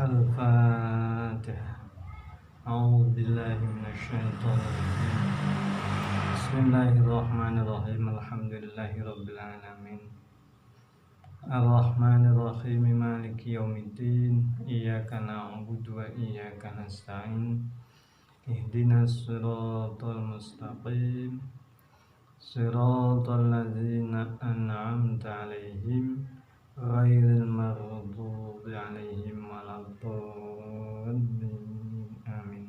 Al-Fatihah. A'udzubillahi minasyaitonirrajim. Bismillahirrahmanirrahim. Alhamdulillahirabbil alamin. Ar-Rahmanirrahim. Maliki yaumiddin. Iyyaka na'budu wa iyyaka nasta'in. Ihdinas siratal mustaqim. Siratal ladzina an'amta 'alaihim ghairil maghdubi 'alaihim waladdallin. Amin.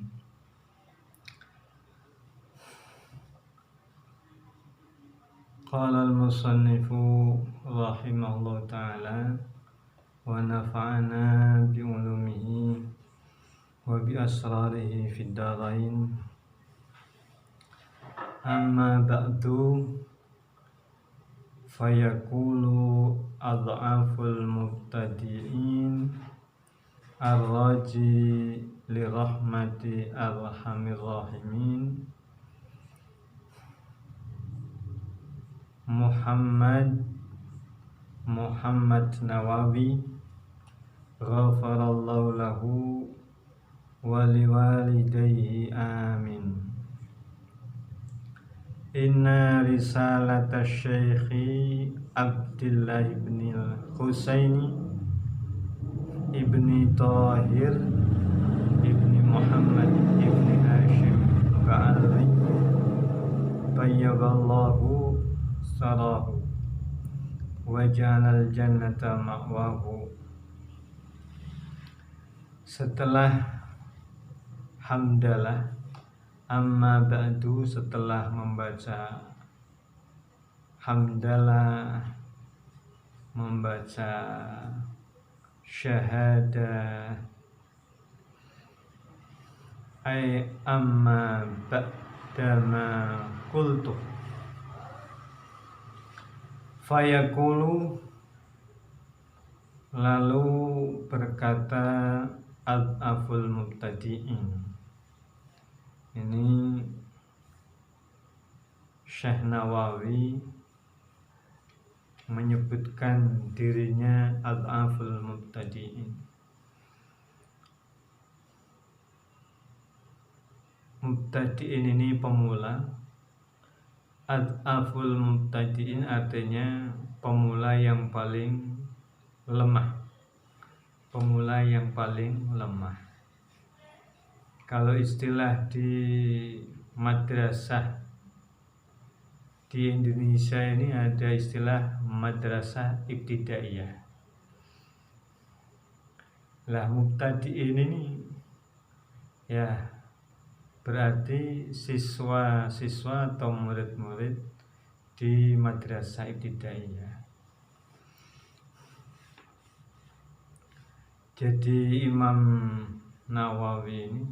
Qala al-musannifu rahimahullah ta'ala wa nafa'ana bi ulumihi wa bi asrarihi fid dharain. Amma ba'du fayaqulu adhaful mubtadi'in ar-raji li rahmati arhamir rahimin Muhammad Nawawi ghafarallahu lahu wa liwalidayhi amin. Inna risalata syekhi Abdullah ibn al-Husaini ibni Tahir ibni Muhammad ibni Hashim Ka'alri tayyaballahu sarahu wa ja'alal jannata ma'wahu. Setelah hamdalah, amma ba'du, setelah membaca hamdalah, membaca syahadah, ay amma ba'da ma qultu, fayaqulu, lalu berkata adhaful mubtadi'in. Ini Syekh Nawawi menyebutkan dirinya adhaful mubtadi'in. Mubtadi'in ini pemula. Adhaful mubtadi'in artinya pemula yang paling lemah. Pemula yang paling lemah. Kalau istilah di madrasah di Indonesia ini ada istilah madrasah ibtidaiyah. Lah mubtadi'in ini ya berarti siswa-siswa atau murid-murid di madrasah ibtidaiyah. Jadi Imam Nawawi ini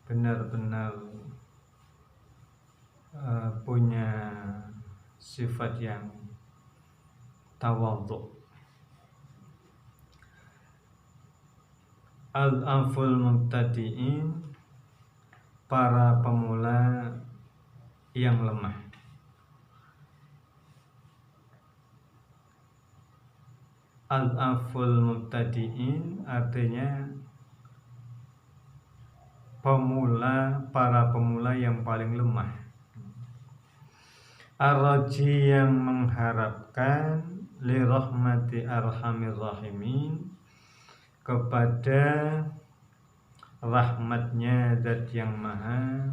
benar-benar punya sifat yang tawadhu. Al-aful mubtadi'in, para pemula yang lemah. Al-aful mubtadi'in artinya para pemula yang paling lemah. Ar-raji, yang mengharapkan, li rahmati arhamir rahimin, kepada rahmatnya Zat yang Maha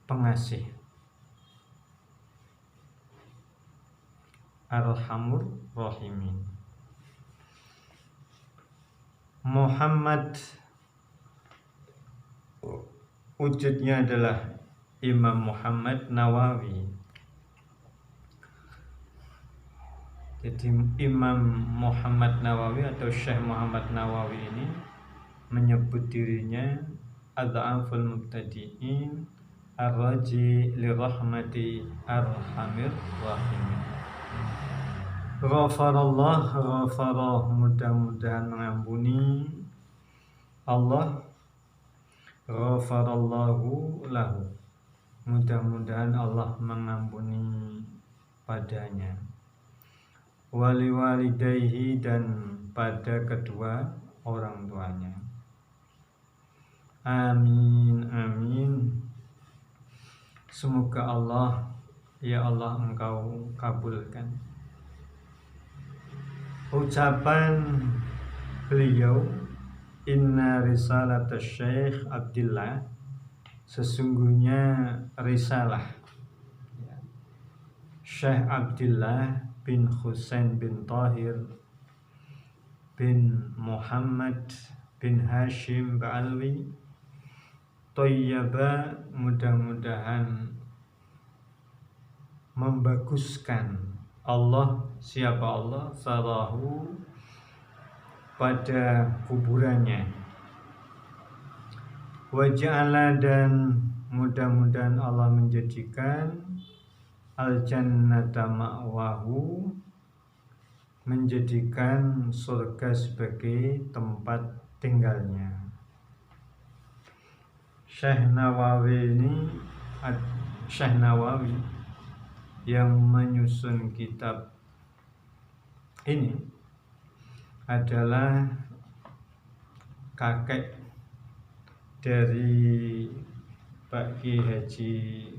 Pengasih. Arhamur rahimin. Muhammad wujudnya adalah Imam Muhammad Nawawi. Jadi Imam Muhammad Nawawi atau Syekh Muhammad Nawawi ini menyebut dirinya adhaful mubtadi'in ar-raji li rahmati arhamir rahimin. Ghafarah, mudah-mudahan mengampuni Allah. Ghafarallahu lahu, mudah-mudahan Allah mengampuni padanya. Wali walidayhi, dan pada kedua orang tuanya. Amin, amin. Semoga Allah, ya Allah, Engkau kabulkan. Ucapan beliau, inna risalat Syekh Abdillah, sesungguhnya risalah Syekh Abdillah bin Husain bin Tahir bin Muhammad bin Hashim Ba'alwi Toyyaba, mudah-mudahan membaguskan Allah, siapa Allah, sarahu, pada kuburannya, waja'ala, dan mudah-mudahan Allah menjadikan al-jannata ma'wahu, menjadikan surga sebagai tempat tinggalnya. Syekh Nawawi yang menyusun kitab ini adalah kakek dari Pak Kiai Haji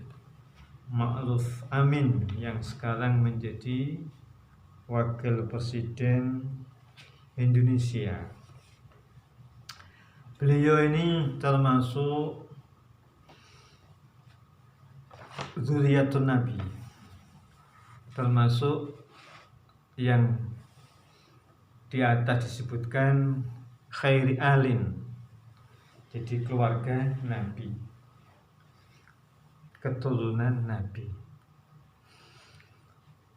Ma'ruf Amin yang sekarang menjadi Wakil Presiden Indonesia. Beliau ini termasuk Zuriyatun Nabi, termasuk yang di atas disebutkan khairi alin, jadi keluarga Nabi, keturunan Nabi.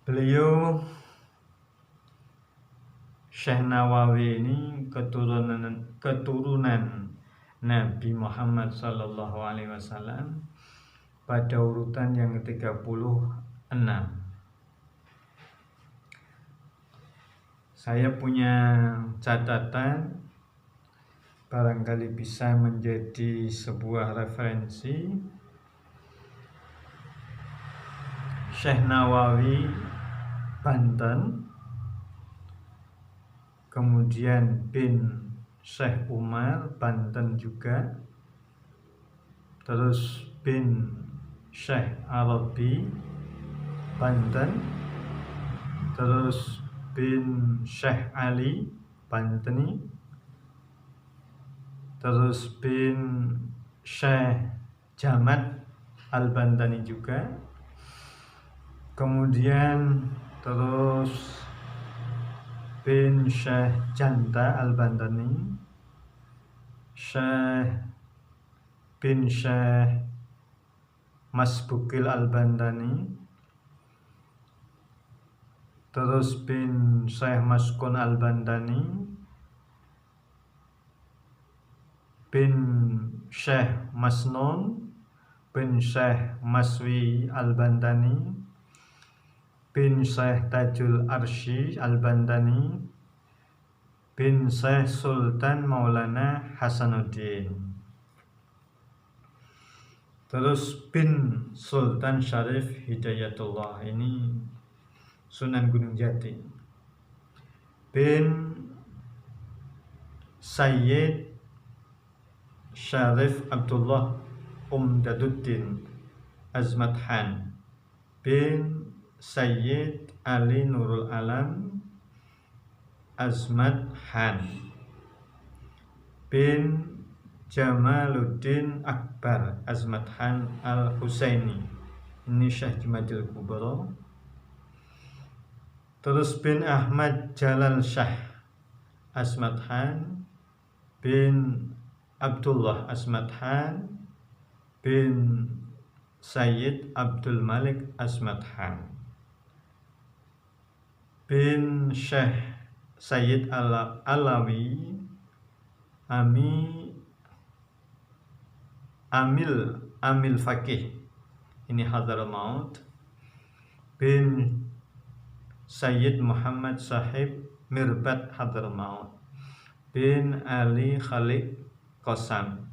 Beliau Syekh Nawawi ini keturunan Nabi Muhammad sallallahu alaihi wasallam pada urutan yang ke-36. Saya punya catatan, barangkali bisa menjadi sebuah referensi. Syekh Nawawi Banten, kemudian bin Syekh Umar Banten juga, terus bin Syekh Arabi Banten, terus bin Syekh Ali Banteni, terus bin Syekh Jamad Al-Bantani juga, kemudian terus bin Syekh Janta Al-Bantani, bin Syekh Masbukil Al-Bantani, terus bin Syekh Maskun Al-Bantani, bin Syekh Masnun, bin Syekh Maswi Al-Bantani, bin Syekh Tajul Arsy Al-Bantani, bin Syekh Sultan Maulana Hasanuddin, terus bin Sultan Syarif Hidayatullah, ini Sunan Gunung Jati, bin Sayyid Syarif Abdullah Umdaduddin Azmat Han, bin Sayyid Ali Nurul Alam Azmat Han, bin Jamaluddin Akbar Azmat Han Al-Husaini, ini Syekh Jumadil Kubro, terus bin Ahmad Jalal Syah Azmat Han, bin Abdullah Azmat Han, bin Sayyid Abdul Malik Azmat Han, bin Syekh Sayyid Alawi Amil Fakih, ini Hadarul Maut, bin Sayyid Muhammad Sahib Mirbat Hadarul Maut, bin Ali Khalid Qasam,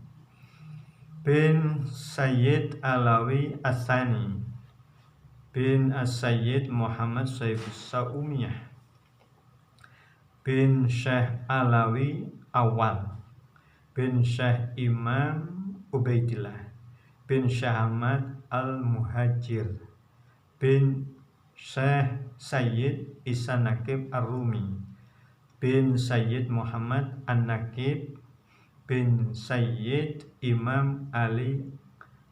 bin Sayyid Alawi Asani, bin As-Sayyid Muhammad Sayyid Saumiyah, bin Syekh Alawi Awal bin Syekh Imam Ubaidillah bin Syekh Ahmad Al-Muhajir bin Syekh Sayyid Isa Nakib Ar-Rumi bin Sayyid Muhammad An-Nakib bin Sayyid Imam Ali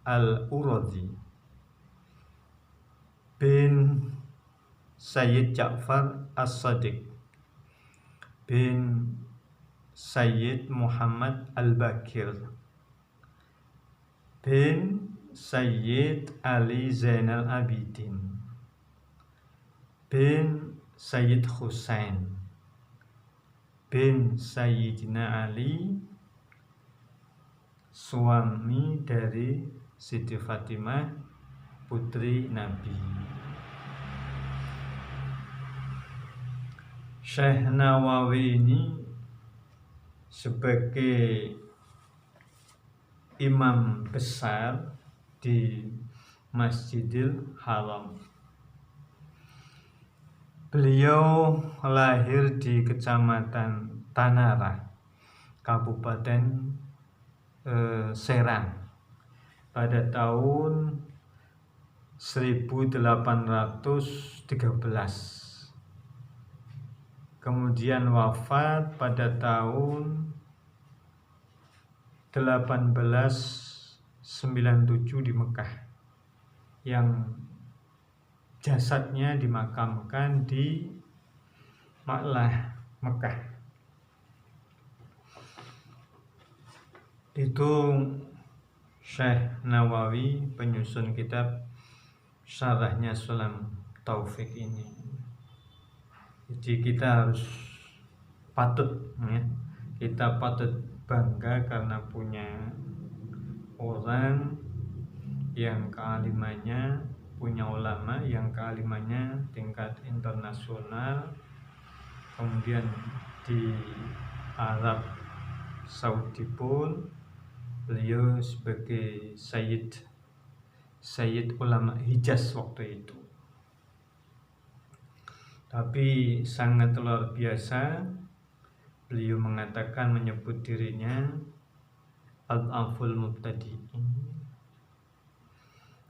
Al-Uradhi bin Sayyid Ja'far As-Sadiq bin Sayyid Muhammad Al-Bakir bin Sayyid Ali Zainal Abidin bin Sayyid Husain bin Sayyidina Ali, suami dari Siti Fatimah putri Nabi. Syekh Nawawi ini sebagai imam besar di Masjidil Haram. Beliau lahir di Kecamatan Tanara, Kabupaten Serang pada tahun 1813. Kemudian wafat pada tahun 1897 di Mekah, yang jasadnya dimakamkan di Ma'lah, Mekah. Itu Syekh Nawawi, penyusun kitab syarahnya Sulam Taufik ini. Jadi kita harus kita patut bangga karena punya orang yang kealimannya, punya ulama yang kealimannya tingkat internasional. Kemudian di Arab Saudi pun beliau sebagai Sayyid ulama Hijaz waktu itu. Tapi sangat luar biasa, beliau mengatakan, menyebut dirinya Al-Aful Mubtadi'in.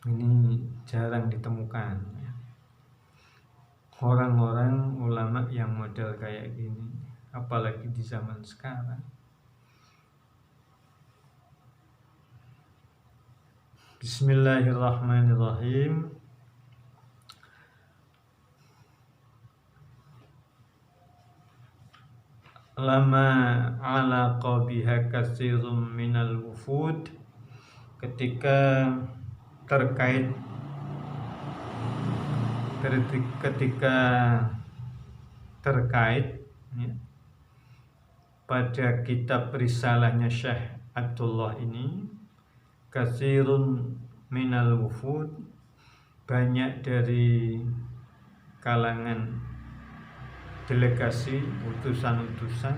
Ini jarang ditemukan orang-orang ulama yang model kayak gini, apalagi di zaman sekarang. Bismillahirrahmanirrahim. Lama alaqa biha katsirun minal wufud, ketika terkait pada kitab risalahnya Syekh Abdullah ini, katsirun minal wufud, banyak dari kalangan delegasi, utusan-utusan,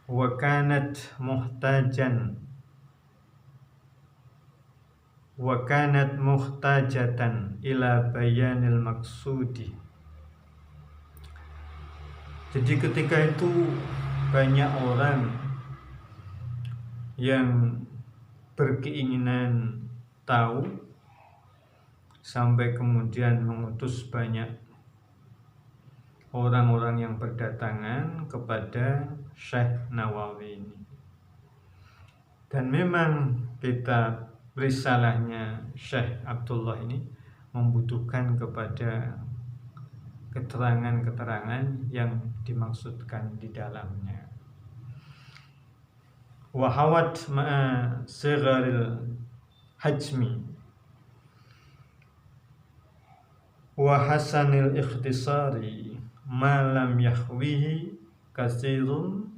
wa kanat muhtajatan ila bayanil maksudi. Jadi ketika itu banyak orang yang berkeinginan tahu, sampai kemudian mengutus banyak orang-orang yang berdatangan kepada Syekh Nawawi ini. Dan memang kitab risalahnya Syekh Abdullah ini membutuhkan kepada keterangan-keterangan yang dimaksudkan di dalamnya. Wahawat ma'a sigharil hajmi wa hasanil ikhtisari ma lam yahwihi katsirun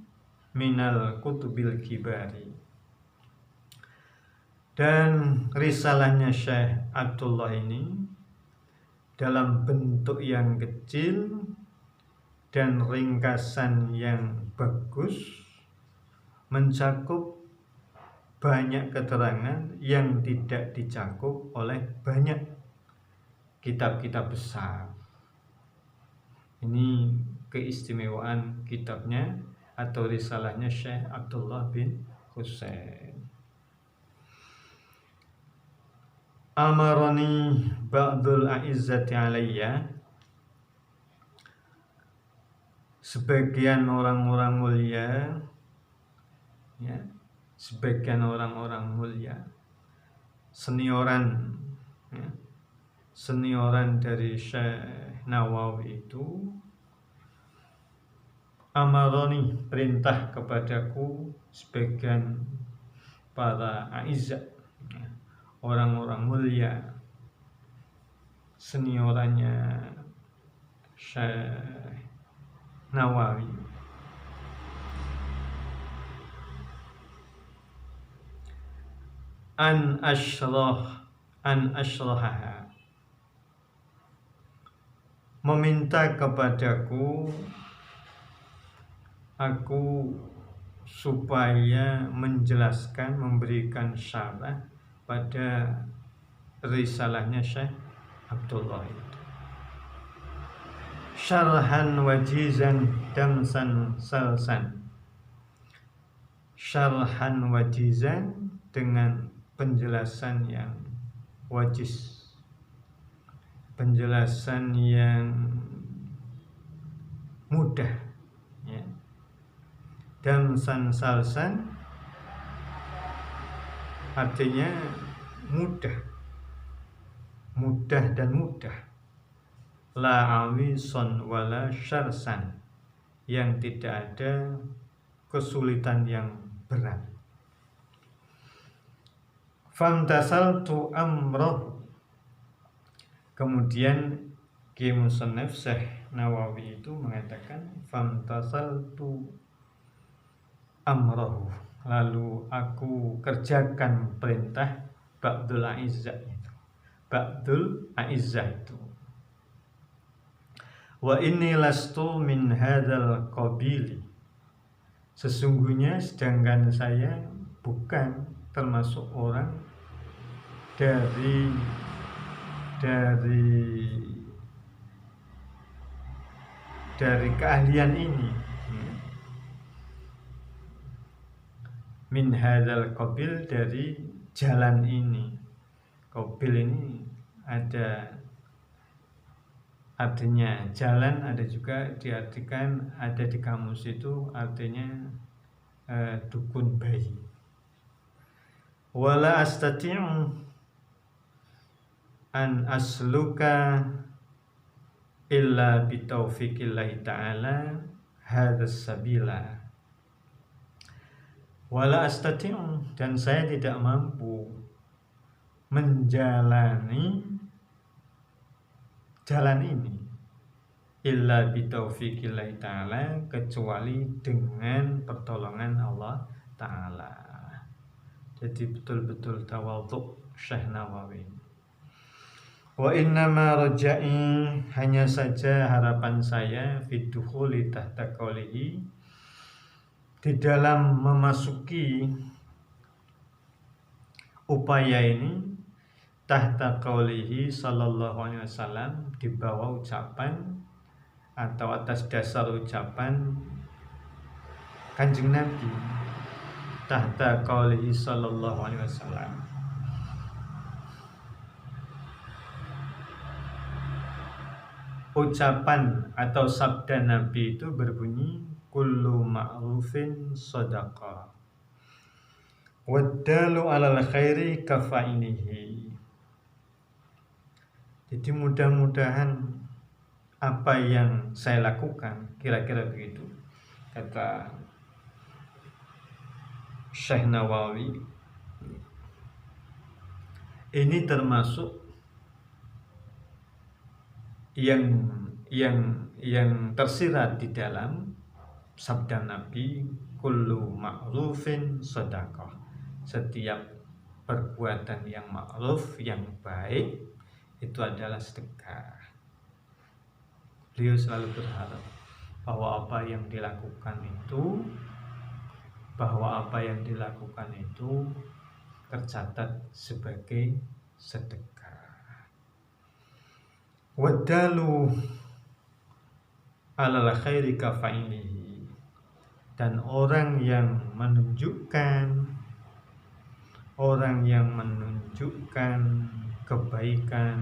minal kutubil kibari. Dan risalahnya Syekh Abdullah ini dalam bentuk yang kecil dan ringkasan yang bagus, mencakup banyak keterangan yang tidak dicakup oleh banyak kitab-kitab besar. Ini keistimewaan kitabnya, atau risalahnya Syekh Abdullah bin Husain. Amarani ba'dul a'izzati alayya, sebagian orang-orang mulia, ya, sebagian orang-orang mulia, senioran, ya, senioran dari Syekh Nawawi itu, amaroni, perintah kepadaku, sebagian para a'izzah, orang-orang mulia, seniorannya Syekh Nawawi, an ashrahaha, meminta kepadaku aku supaya menjelaskan, memberikan syarah pada risalahnya Syekh Abdullah itu. Syarhan wajizan damsan salsan. Syarhan wajizan, dengan penjelasan yang wajiz, penjelasan yang mudah, ya. Damsan salsan artinya mudah, mudah dan mudah. La awison wala syarsan, yang tidak ada kesulitan yang berat. Famtasaltu amroh, kemudian Ki Musannaf Syekh Nawawi itu mengatakan famtasaltu amroh, lalu aku kerjakan perintah ba'dul a'izzah itu. Ba'dul a'izzah itu, wa inni lastu min hadzal qabili, sesungguhnya sedangkan saya bukan termasuk orang dari keahlian ini. Min hadzal qabil, dari jalan ini. Qabil ini ada artinya jalan, ada juga diartikan, ada di kamus itu artinya dukun bayi. Wala astati'u an asluka illa bitaufiqillahi ta'ala hadzas sabila. Wala astati'u, dan saya tidak mampu menjalani jalan ini illa bitaufiqillahi ta'ala, kecuali dengan pertolongan Allah Ta'ala. Jadi betul-betul tawadhu Syekh Nawawi. Wa innama raja'i, hanya saja harapan saya, fidukhuli tahta qawlihi, di dalam memasuki upaya ini, tahta qawlihi sallallahu alaihi wasallam, di bawah ucapan atau atas dasar ucapan Kanjeng Nabi, tahta qawlihi sallallahu alaihi wasallam. Ucapan atau sabda Nabi itu berbunyi kullu ma'rufin shadaqah waddalu alal khairi kafa'inihi. Jadi mudah-mudahan apa yang saya lakukan, kira-kira begitu kata Syekh Nawawi, ini termasuk yang tersirat di dalam sabda Nabi kullu ma'rufin shadaqah. Setiap perbuatan yang ma'ruf, yang baik, itu adalah sedekah. Beliau selalu berharap bahwa apa yang dilakukan itu tercatat sebagai sedekah. Wadalu alal khairi kafa'ilihi, Dan orang yang menunjukkan kebaikan,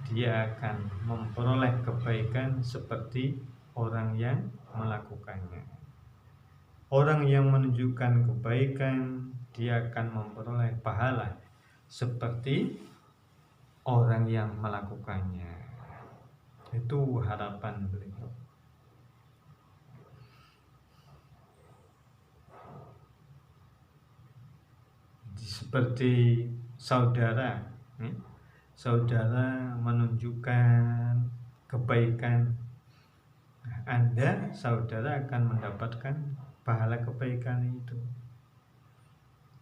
dia akan memperoleh kebaikan seperti orang yang melakukannya. Orang yang menunjukkan kebaikan, dia akan memperoleh pahala seperti orang yang melakukannya. Itu harapan beliau. Seperti saudara, saudara menunjukkan kebaikan, Anda, saudara akan mendapatkan pahala kebaikan itu.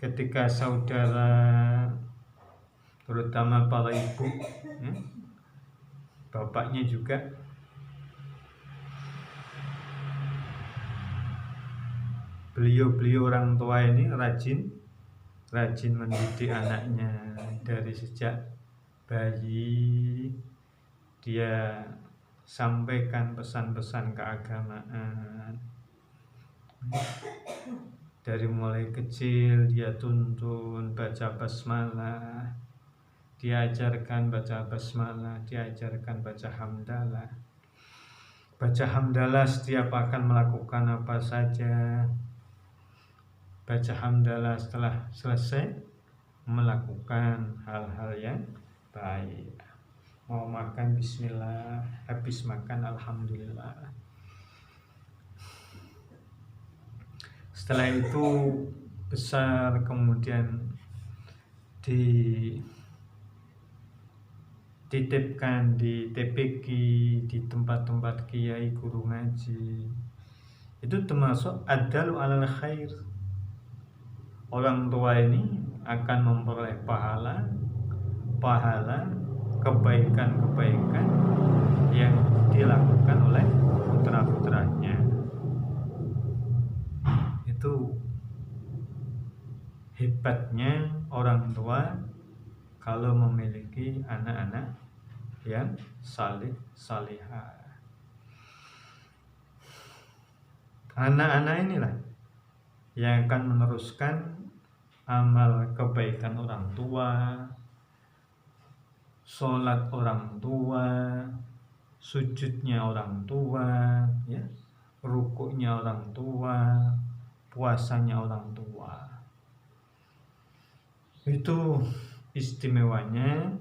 Ketika saudara, terutama para ibu, bapaknya juga, beliau orang tua ini rajin mendidik anaknya dari sejak bayi. Dia sampaikan pesan-pesan keagamaan. Dari mulai kecil dia tuntun baca basmalah, diajarkan baca basmalah, diajarkan baca hamdalah. Baca hamdalah setiap akan melakukan apa saja. Baca hamdalah setelah selesai melakukan hal-hal yang baik. Mau makan bismillah, habis makan alhamdulillah. Setelah itu besar, kemudian dititipkan di TPQ, di tempat-tempat kiai guru ngaji. Itu termasuk adalu alal khair. Orang tua ini akan memperoleh pahala kebaikan-kebaikan yang dilakukan oleh putra-putranya. Itu hebatnya orang tua kalau memiliki anak-anak yang salihah. Anak-anak inilah yang akan meneruskan amal kebaikan orang tua, sholat orang tua, sujudnya orang tua, rukuknya orang tua, puasanya orang tua. Itu istimewanya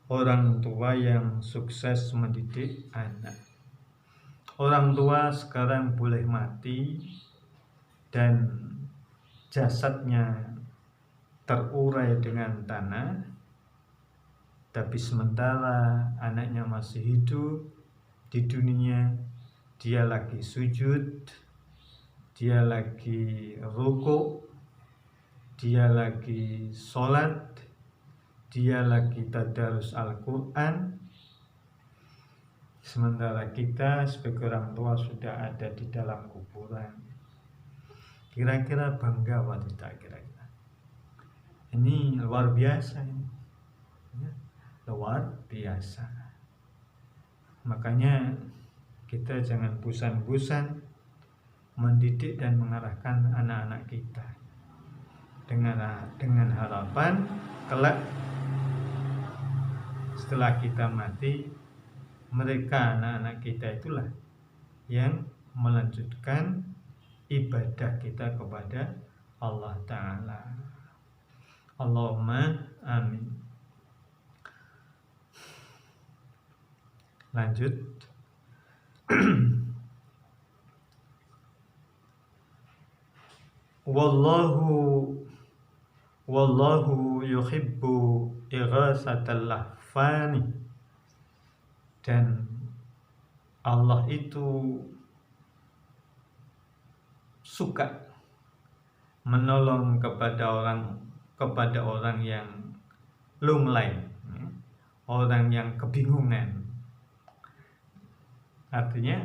orang tua yang sukses mendidik anak. Orang tua sekarang boleh mati dan jasadnya terurai dengan tanah, tapi sementara anaknya masih hidup di dunia, dia lagi sujud, dia lagi rukuk, dia lagi sholat, dia lagi tadarus Al-Quran. Sementara kita sebagai orang tua sudah ada di dalam kuburan. Kira-kira bangga atau tidak kira-kira? Ini luar biasa ini. Luar biasa. Makanya kita jangan bosan-bosan mendidik dan mengarahkan anak-anak kita dengan harapan kelak setelah kita mati, mereka anak-anak kita itulah yang melanjutkan ibadah kita kepada Allah Ta'ala. Allahumma amin. Lanjut. Wallahu yuhibbu ighasatal lahfani. Dan Allah itu suka menolong kepada orang yang lunglai, orang yang kebingungan. Artinya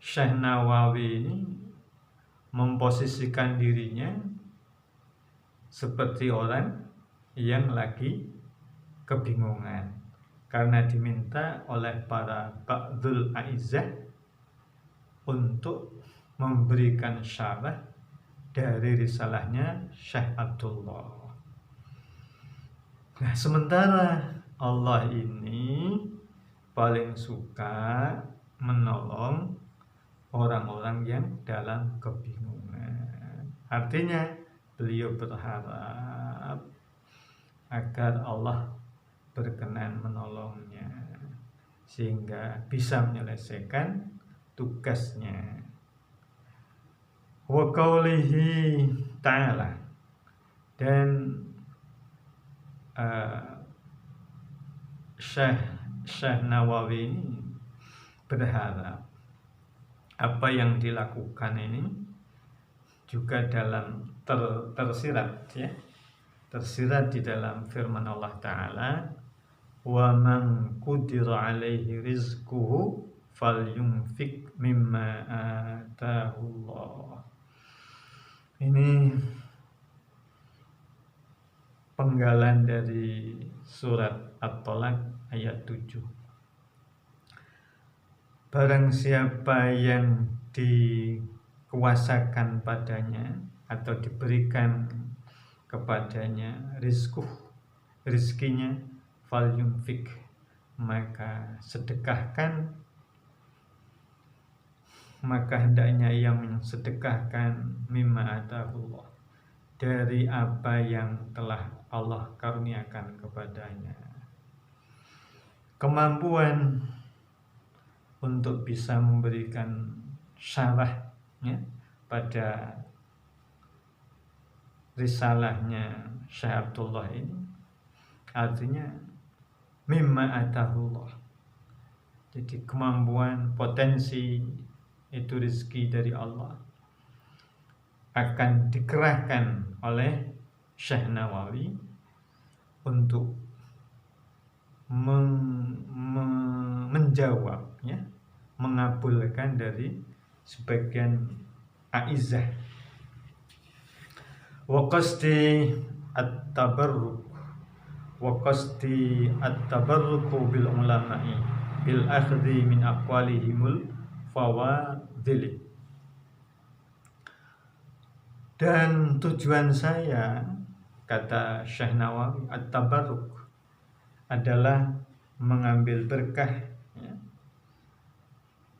Syekh Nawawi ini memposisikan dirinya seperti orang yang lagi kebingungan karena diminta oleh para ba'dul a'izzah untuk memberikan syarah dari risalahnya Syekh Abdullah. Nah, sementara Allah ini paling suka menolong orang-orang yang dalam kebingungan. Artinya beliau berharap agar Allah berkenan menolongnya sehingga bisa menyelesaikan tugasnya. Wa qaulihi ta'ala, dan Syekh Nawawi ini berharap apa yang dilakukan ini juga dalam tersirat di dalam firman Allah Ta'ala, wa man qudira alaihi rizquhu falyunfik mimma atahullah. Ini penggalan dari surat At-Tolak ayat 7. Barang siapa yang dikuasakan padanya atau diberikan kepadanya rizkinya, falyunfik, maka sedekahkan, maka hendaknya ia mensedekahkan mimma atahullah, dari apa yang telah Allah karuniakan kepadanya. Kemampuan untuk bisa memberikan syarahnya pada risalahnya Syekh Abdullah ini artinya mimma atahullah. Jadi kemampuan, potensi itu rezeki dari Allah akan dikerahkan oleh Syekh Nawawi untuk menjawab, mengabulkan dari sebagian aizah. Wa qasdi at-tabarruku bil ulama'i bil akhdhi min aqwalihimul fawadili. Dan tujuan saya, kata Syekh Nawawi, at-tabarruk adalah mengambil berkah,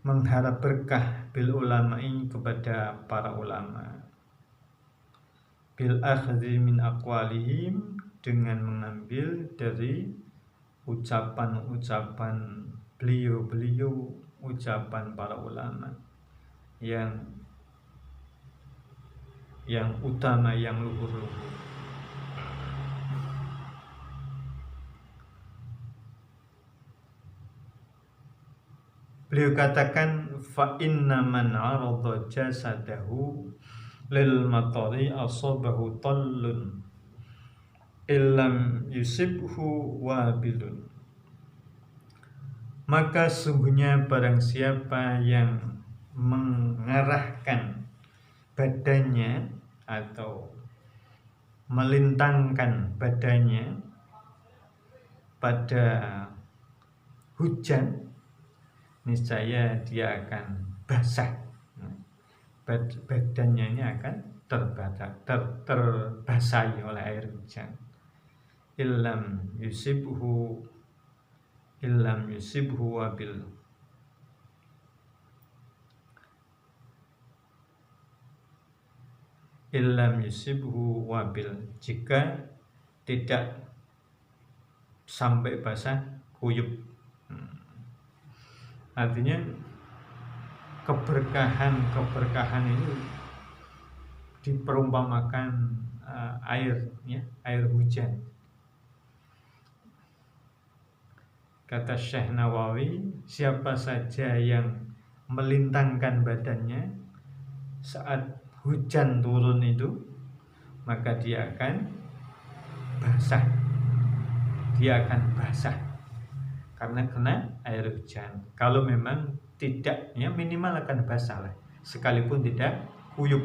mengharap berkah bil ulama'i, kepada para ulama, bil akhdhi min aqwalihim, dengan mengambil dari ucapan-ucapan beliau-beliau, ucapan para ulama yang utama, yang luhur-luhur. Beliau katakan, fa inna man arada jasadahu lil matari asabahu tallun illam yusibhu wabilun. Maka sungguhnya barang siapa yang mengarahkan badannya atau melintangkan badannya pada hujan, niscaya dia akan basah, badannya ini akan terbasahi oleh air hujan. Illam yusibhu wabil. Illam yusibhu wabil, jika tidak sampai basah kuyup. Artinya keberkahan ini diperumpamakan air hujan. Kata Syekh Nawawi, siapa saja yang melintangkan badannya saat hujan turun itu, maka dia akan basah. Dia akan basah karena kena air hujan. Kalau memang tidak, minimal akan basah lah, sekalipun tidak kuyup,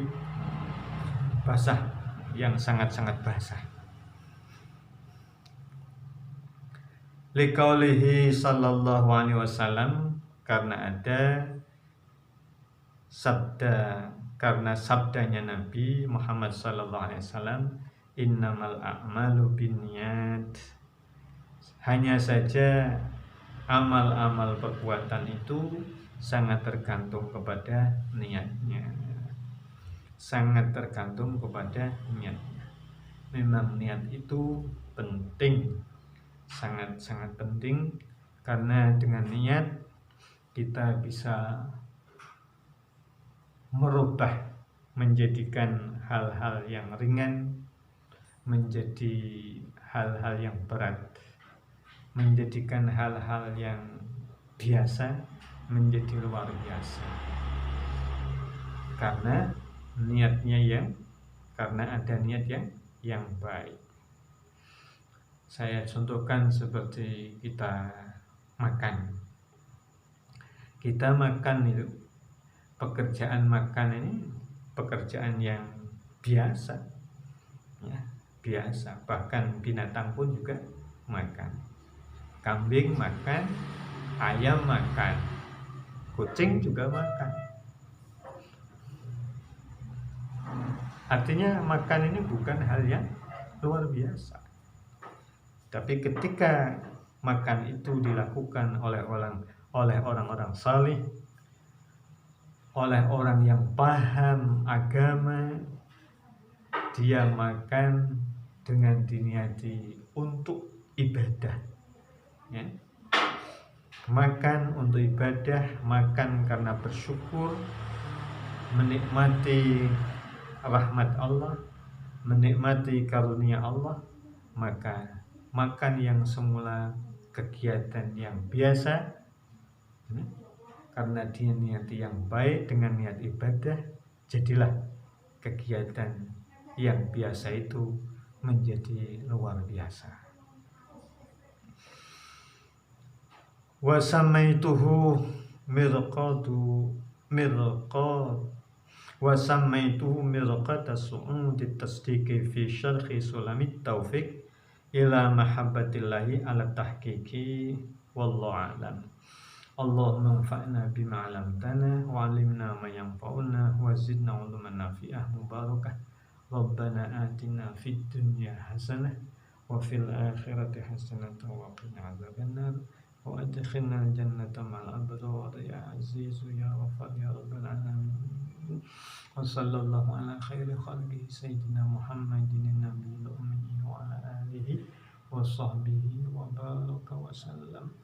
basah yang sangat-sangat basah. Liqaulihi sallallahu alaihi wasallam, karena ada karena sabdanya Nabi Muhammad SAW, innamal a'malu binniyat. Hanya saja amal-amal perbuatan itu sangat tergantung kepada niatnya. Sangat tergantung kepada niatnya. Memang niat itu penting, sangat-sangat penting, karena dengan niat kita bisa merubah, menjadikan hal-hal yang ringan menjadi hal-hal yang berat, menjadikan hal-hal yang biasa menjadi luar biasa, karena ada niat yang baik. Saya contohkan seperti kita makan itu, pekerjaan makan ini pekerjaan yang biasa, ya, biasa. Bahkan binatang pun juga makan. Kambing makan, ayam makan, kucing juga makan. Artinya makan ini bukan hal yang luar biasa. Tapi ketika makan itu dilakukan oleh orang-orang saleh, oleh orang yang paham agama, dia makan dengan diniati untuk ibadah, ya. Makan untuk ibadah, makan karena bersyukur, menikmati rahmat Allah, menikmati karunia Allah. Maka makan yang semula kegiatan yang biasa, karena dia niati yang baik dengan niat ibadah, jadilah kegiatan yang biasa itu menjadi luar biasa. Wa samaituhu mirqata su'udi tasdiqi fi syarhi sulamit taufiq ila mahabbatillahi ala tahqiqi wallahu a'lam. Allahumma anfa'na bima 'allamtana wa 'allimna ma yanfa'una wa zidna 'ilman nafi'ah mubarakah. Rabbana atina fid dunya hasanah wa fil akhirati hasanah wa qina adzabannar wa adkhilna jannata ma'al abrar ya azizu ya ghafar ya rabbal alamin. Wa sallallahu ala khairi khalqihi sayyidina Muhammadin nabiyil ummi wa ala alihi wa sahbihi wa baraka wa sallam.